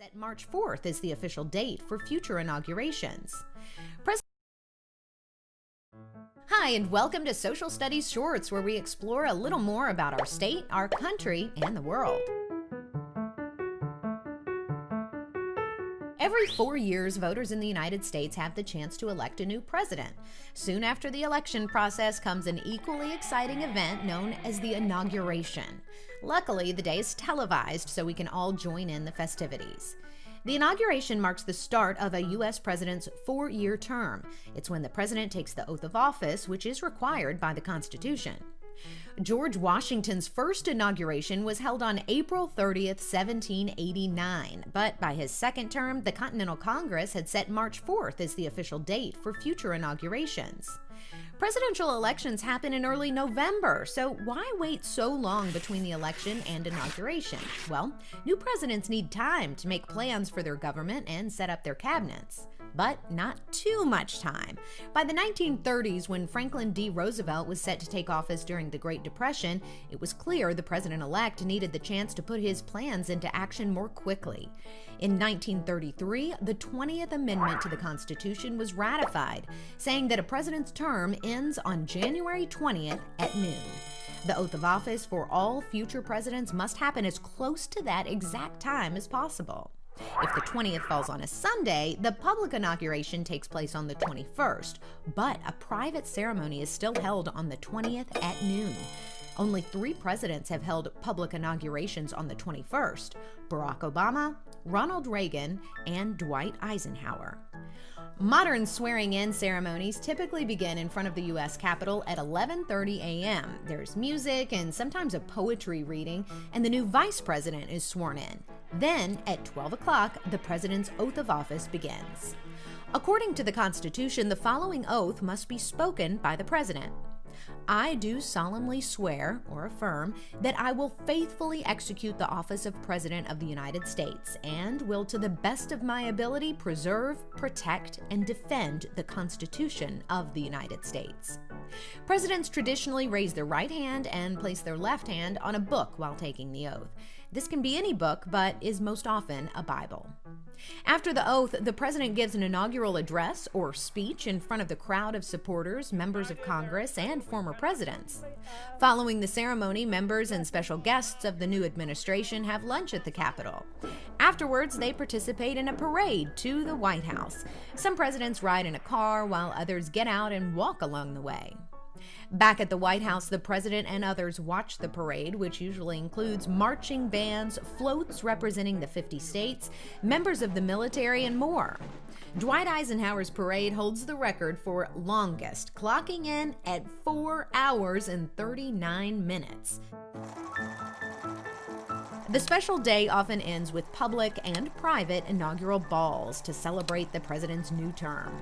Set March 4th as the official date for future inaugurations. Hi, and welcome to Social Studies Shorts, where we explore a little more about our state, our country, and the world. Every 4 years, voters in the United States have the chance to elect a new president. Soon after the election process comes an equally exciting event known as the inauguration. Luckily, the day is televised so we can all join in the festivities. The inauguration marks the start of a U.S. president's 4-year term. It's when the president takes the oath of office, which is required by the Constitution. George Washington's first inauguration was held on April 30th, 1789, but by his second term, the Continental Congress had set March 4th as the official date for future inaugurations. Presidential elections happen in early November, so why wait so long between the election and inauguration? Well, new presidents need time to make plans for their government and set up their cabinets. But not too much time. By the 1930s, when Franklin D. Roosevelt was set to take office during the Great Depression, it was clear the president-elect needed the chance to put his plans into action more quickly. In 1933, the 20th Amendment to the Constitution was ratified, saying that a president's term ends on January 20th at noon. The oath of office for all future presidents must happen as close to that exact time as possible. If the 20th falls on a Sunday, the public inauguration takes place on the 21st, but a private ceremony is still held on the 20th at noon. Only 3 presidents have held public inaugurations on the 21st: Barack Obama, Ronald Reagan, and Dwight Eisenhower. Modern swearing-in ceremonies typically begin in front of the U.S. Capitol at 11:30 a.m. There's music and sometimes a poetry reading, and the new vice president is sworn in. Then, at 12 o'clock, the president's oath of office begins. According to the Constitution, the following oath must be spoken by the president. I do solemnly swear or affirm that I will faithfully execute the office of President of the United States and will to the best of my ability preserve, protect, and defend the Constitution of the United States. Presidents traditionally raise their right hand and place their left hand on a book while taking the oath. This can be any book, but is most often a Bible. After the oath, the president gives an inaugural address or speech in front of the crowd of supporters, members of Congress, and former presidents. Following the ceremony, members and special guests of the new administration have lunch at the Capitol. Afterwards, they participate in a parade to the White House. Some presidents ride in a car, while others get out and walk along the way. Back at the White House, the president and others watch the parade, which usually includes marching bands, floats representing the 50 states, members of the military, and more. Dwight Eisenhower's parade holds the record for longest, clocking in at 4 hours and 39 minutes. The special day often ends with public and private inaugural balls to celebrate the president's new term.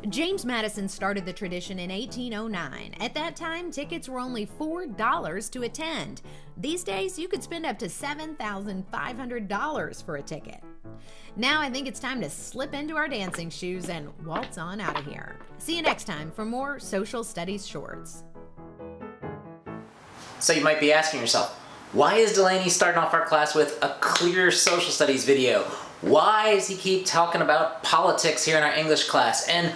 James Madison started the tradition in 1809. At that time, tickets were only $4 to attend. These days, you could spend up to $7,500 for a ticket. Now I think it's time to slip into our dancing shoes and waltz on out of here. See you next time for more Social Studies Shorts. So you might be asking yourself, why is Delaney starting off our class with a clear social studies video? Why does he keep talking about politics here in our English class? And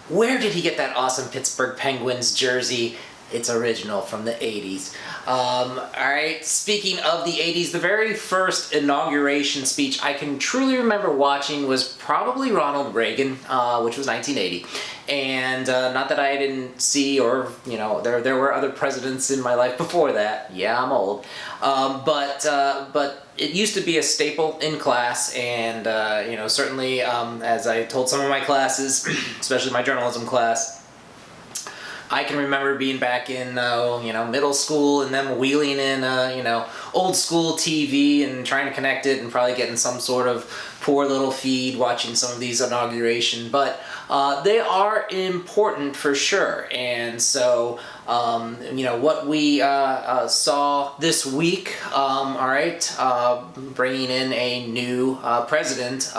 where did he get that awesome Pittsburgh Penguins jersey? It's original from the 80s. Alright, speaking of the 80s, the very first inauguration speech I can truly remember watching was probably Ronald Reagan, which was 1980. And not that I didn't see, or, you know, there were other presidents in my life before that. Yeah, I'm old. But it used to be a staple in class, and you know, certainly as I told some of my classes, especially my journalism class, I can remember being back in you know, middle school and them wheeling in you know, old school TV and trying to connect it and probably getting some sort of poor little feed watching some of these inauguration, but they are important for sure. And so What we saw this week, bringing in a new president,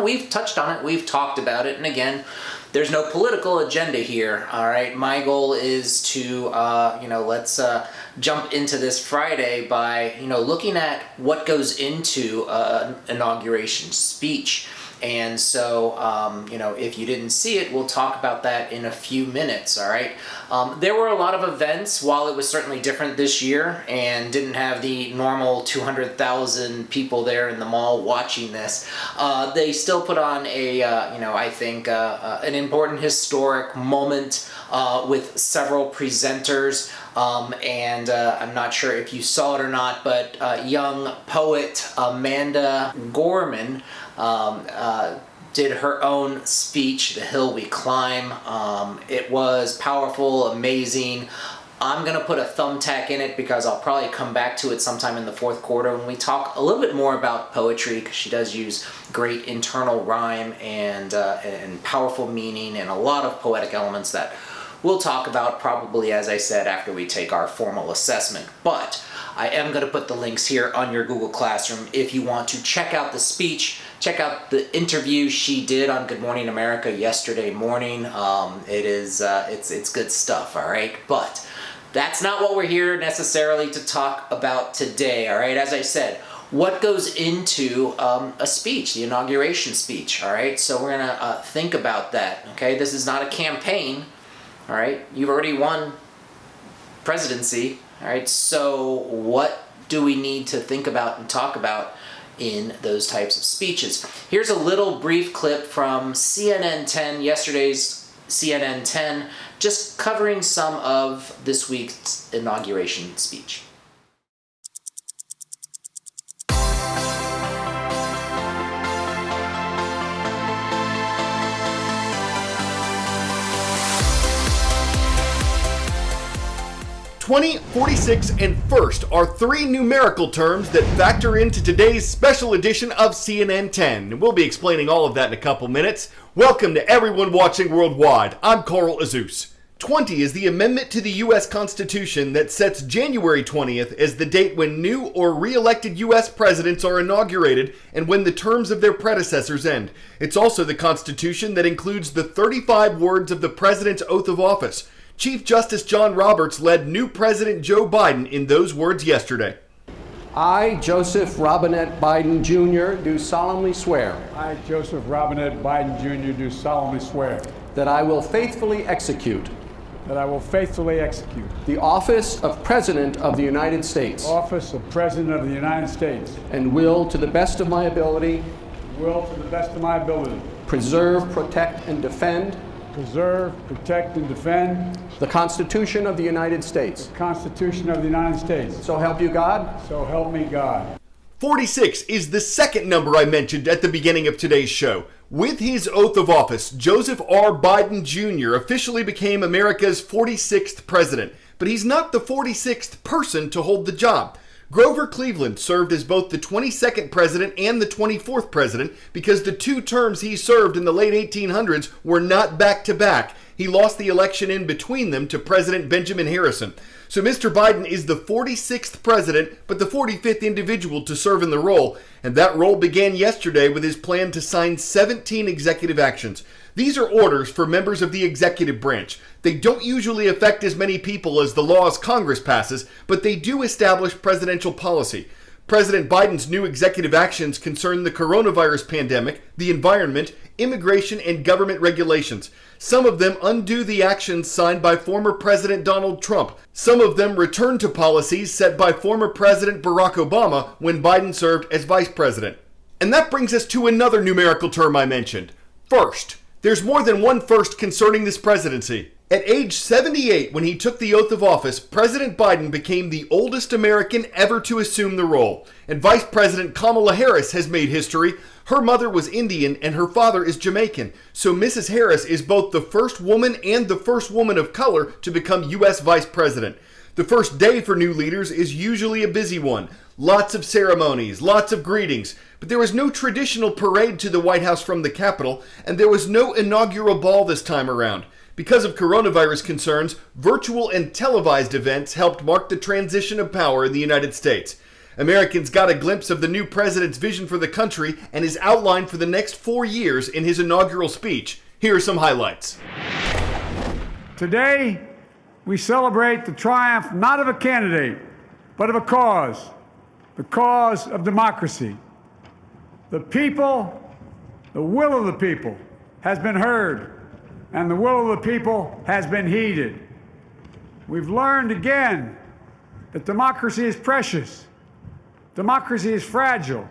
we've touched on it, we've talked about it, and again, there's no political agenda here, all right? My goal is to, let's jump into this Friday by, looking at what goes into an inauguration speech. And so, if you didn't see it, we'll talk about that in a few minutes, all right? There were a lot of events, while it was certainly different this year and didn't have the normal 200,000 people there in the mall watching this. They still put on an important historic moment with several presenters. I'm not sure if you saw it or not, but young poet Amanda Gorman did her own speech, The Hill We Climb. It was powerful, amazing. I'm going to put a thumbtack in it because I'll probably come back to it sometime in the fourth quarter when we talk a little bit more about poetry, because she does use great internal rhyme and powerful meaning and a lot of poetic elements that we'll talk about probably, as I said, after we take our formal assessment. But I am going to put the links here on your Google Classroom if you want to check out the speech, check out the interview she did on Good Morning America yesterday morning. It's good stuff, all right? But that's not what we're here necessarily to talk about today, all right? As I said, what goes into a speech, the inauguration speech, all right? So we're going to think about that, okay? This is not a campaign, all right? You've already won presidency, all right? So what do we need to think about and talk about in those types of speeches? Here's a little brief clip from CNN 10, yesterday's CNN 10, just covering some of this week's inauguration speech. '20, '46, and '1st are three numerical terms that factor into today's special edition of CNN 10. We'll be explaining all of that in a couple minutes. Welcome to everyone watching worldwide. I'm Carl Azus. 20 is the amendment to the U.S. Constitution that sets January 20th as the date when new or re-elected U.S. presidents are inaugurated and when the terms of their predecessors end. It's also the Constitution that includes the 35 words of the President's oath of office. Chief Justice John Roberts led new President Joe Biden in those words yesterday. I, Joseph Robinette Biden Jr., do solemnly swear. I, Joseph Robinette Biden Jr., do solemnly swear. That I will faithfully execute. That I will faithfully execute. The office of President of the United States. Office of President of the United States. And will, to the best of my ability. Will, to the best of my ability. Preserve, protect, and defend. Preserve, protect, and defend. The Constitution of the United States. The Constitution of the United States. So help you God. So help me God. 46 is the second number I mentioned at the beginning of today's show. With his oath of office, Joseph R. Biden Jr. officially became America's 46th president. But he's not the 46th person to hold the job. Grover Cleveland served as both the 22nd president and the 24th president because the two terms he served in the late 1800s were not back-to-back. He lost the election in between them to President Benjamin Harrison. So Mr. Biden is the 46th president, but the 45th individual to serve in the role. And that role began yesterday with his plan to sign 17 executive actions. These are orders for members of the executive branch. They don't usually affect as many people as the laws Congress passes, but they do establish presidential policy. President Biden's new executive actions concern the coronavirus pandemic, the environment, immigration, and government regulations. Some of them undo the actions signed by former President Donald Trump. Some of them return to policies set by former President Barack Obama when Biden served as vice president. And that brings us to another numerical term I mentioned, first. There's more than one first concerning this presidency. At age 78, when he took the oath of office, President Biden became the oldest American ever to assume the role. And Vice President Kamala Harris has made history. Her mother was Indian and her father is Jamaican. So Mrs. Harris is both the first woman and the first woman of color to become U.S. Vice President. The first day for new leaders is usually a busy one. Lots of ceremonies, lots of greetings. But there was no traditional parade to the White House from the Capitol, and there was no inaugural ball this time around. Because of coronavirus concerns, virtual and televised events helped mark the transition of power in the United States. Americans got a glimpse of the new president's vision for the country and his outline for the next 4 years in his inaugural speech. Here are some highlights. Today, we celebrate the triumph not of a candidate, but of a cause, the cause of democracy. The people, the will of the people has been heard, and the will of the people has been heeded. We've learned again that democracy is precious, democracy is fragile,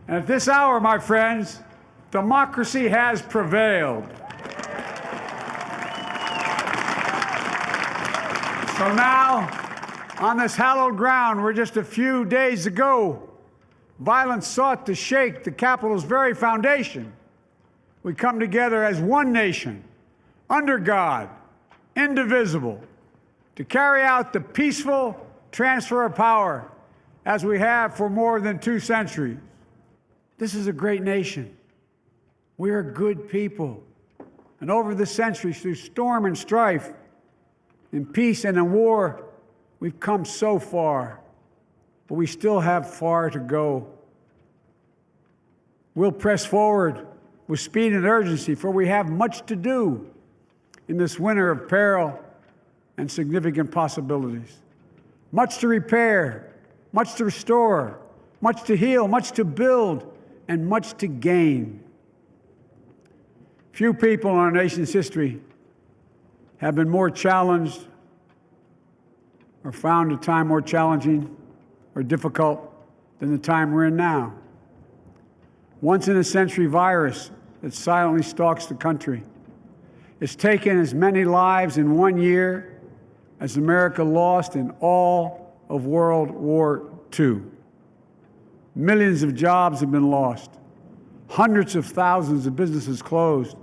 and at this hour, my friends, democracy has prevailed. So now, on this hallowed ground where just a few days ago, violence sought to shake the Capitol's very foundation, we come together as one nation, under God, indivisible, to carry out the peaceful transfer of power as we have for more than 2 centuries. This is a great nation. We are good people. And over the centuries, through storm and strife, in peace and in war, we've come so far, but we still have far to go. We'll press forward with speed and urgency, for we have much to do in this winter of peril and significant possibilities. Much to repair, much to restore, much to heal, much to build, and much to gain. Few people in our nation's history have been more challenged or found a time more challenging or difficult than the time we're in now. Once-in-a-century virus that silently stalks the country has taken as many lives in 1 year as America lost in all of World War II. Millions of jobs have been lost. Hundreds of thousands of businesses closed.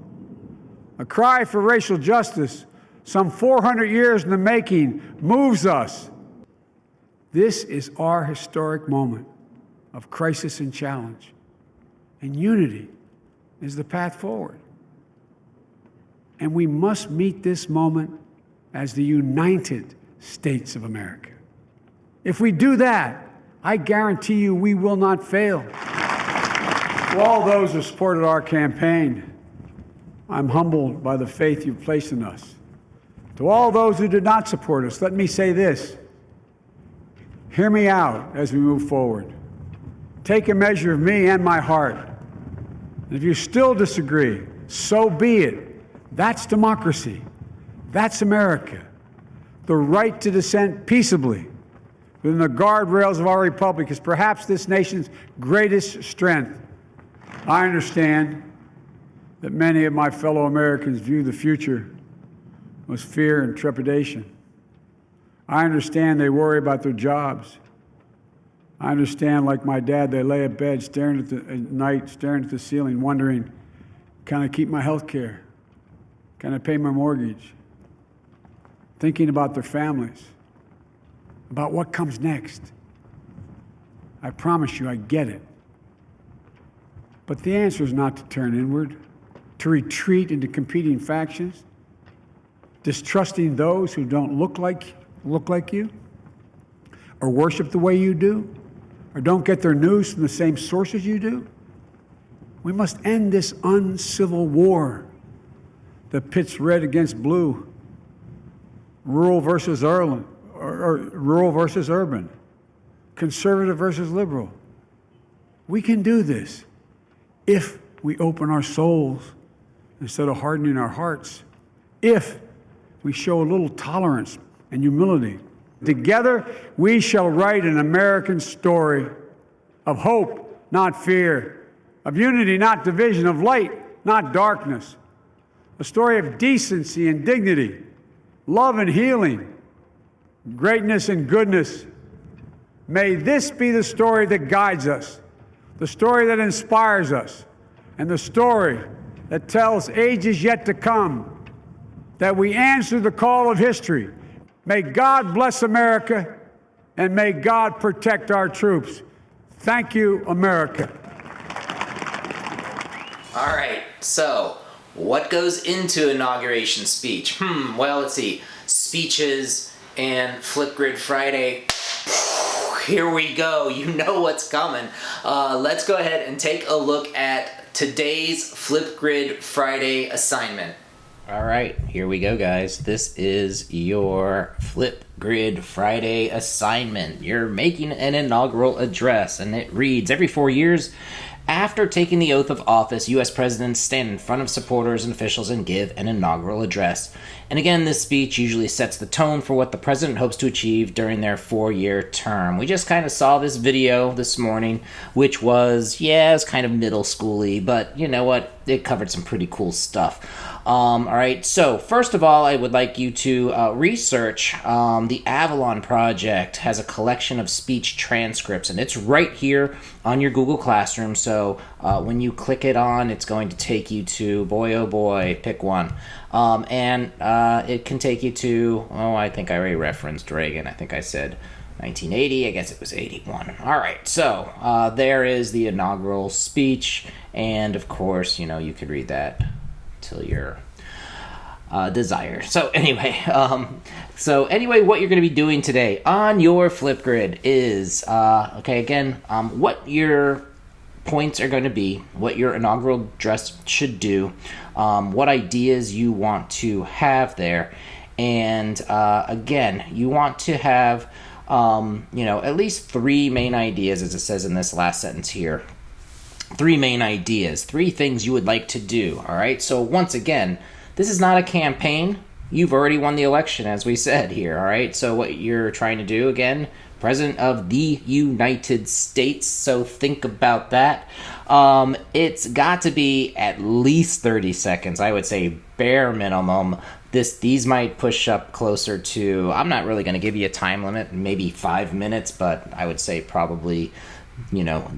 A cry for racial justice, some 400 years in the making, moves us. This is our historic moment of crisis and challenge, and unity is the path forward. And we must meet this moment as the United States of America. If we do that, I guarantee you we will not fail. To all those who supported our campaign, I'm humbled by the faith you've placed in us. To all those who did not support us, let me say this. Hear me out as we move forward. Take a measure of me and my heart. And if you still disagree, so be it. That's democracy. That's America. The right to dissent peaceably within the guardrails of our republic is perhaps this nation's greatest strength. I understand that many of my fellow Americans view the future with fear and trepidation. I understand they worry about their jobs. I understand, like my dad, they lay at bed at night, staring at the ceiling, wondering, can I keep my health care? Can I pay my mortgage? Thinking about their families, about what comes next. I promise you, I get it. But the answer is not to turn inward, to retreat into competing factions, distrusting those who don't look like you, or worship the way you do, or don't get their news from the same sources you do. We must end this uncivil war that pits red against blue, rural versus urban, conservative versus liberal. We can do this if we open our souls instead of hardening our hearts, if we show a little tolerance and humility. Together, we shall write an American story of hope, not fear, of unity, not division, of light, not darkness, a story of decency and dignity, love and healing, greatness and goodness. May this be the story that guides us, the story that inspires us, and the story that tells ages yet to come that we answer the call of history. May God bless America, and may God protect our troops. Thank you, America. All right, so what goes into inauguration speech? Well, let's see. Speeches and Flipgrid Friday. Here we go. You know what's coming. Let's go ahead and take a look at today's Flipgrid Friday assignment. All right, here we go, guys. This is your Flipgrid Friday assignment. You're making an inaugural address, and it reads, every 4 years, after taking the oath of office, U.S. presidents stand in front of supporters and officials and give an inaugural address. And again, this speech usually sets the tone for what the president hopes to achieve during their 4-year term. We just kind of saw this video this morning, which was, it's kind of middle schooly, but you know what? It covered some pretty cool stuff. All right, so first of all, I would like you to research the Avalon Project has a collection of speech transcripts, and it's right here on your Google Classroom. So when you click it on, it's going to take you to, boy, oh boy, pick one. And it can take you to, I think I already referenced Reagan. I think I said 1980. I guess it was 81. All right, so there is the inaugural speech, and of course, you could read that till your desire. So anyway, what you're going to be doing today on your Flipgrid is, what your points are going to be, what your inaugural address should do, what ideas you want to have there, and again, you want to have, at least 3 main ideas, as it says in this last sentence here. 3 main ideas, 3 things you would like to do, all right? So once again, this is not a campaign. You've already won the election, as we said here, all right? So what you're trying to do, again, President of the United States, so think about that. It's got to be at least 30 seconds, I would say bare minimum. These might push up closer to, I'm not really going to give you a time limit, maybe 5 minutes, but I would say probably,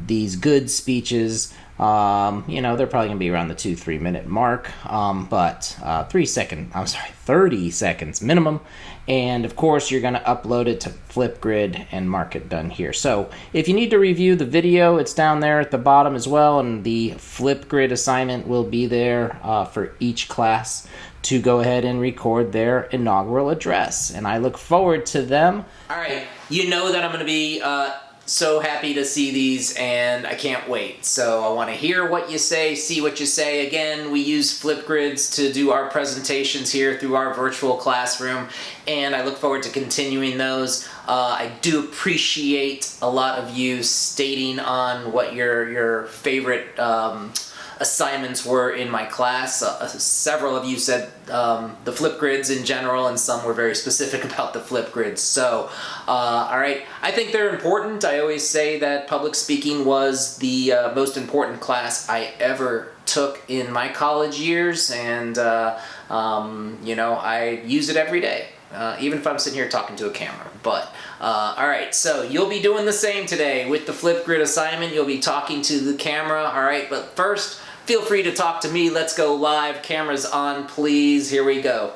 these good speeches, they're probably going to be around the 2-3 minute mark, but 30 seconds minimum. And of course, you're going to upload it to Flipgrid and mark it done here. So if you need to review the video, it's down there at the bottom as well. And the Flipgrid assignment will be there for each class to go ahead and record their inaugural address. And I look forward to them. All right, you know that I'm going to be so happy to see these, and I can't wait. So I want to hear what you say, see what you say. Again, we use Flipgrids to do our presentations here through our virtual classroom, and I look forward to continuing those. I do appreciate a lot of you stating on what your favorite assignments were in my class. Several of you said the Flipgrids in general, and some were very specific about the Flipgrids. So, all right, I think they're important. I always say that public speaking was the most important class I ever took in my college years, and I use it every day. Even if I'm sitting here talking to a camera. But, all right, so you'll be doing the same today with the Flipgrid assignment. You'll be talking to the camera, all right? But first, feel free to talk to me. Let's go live. Cameras on, please. Here we go.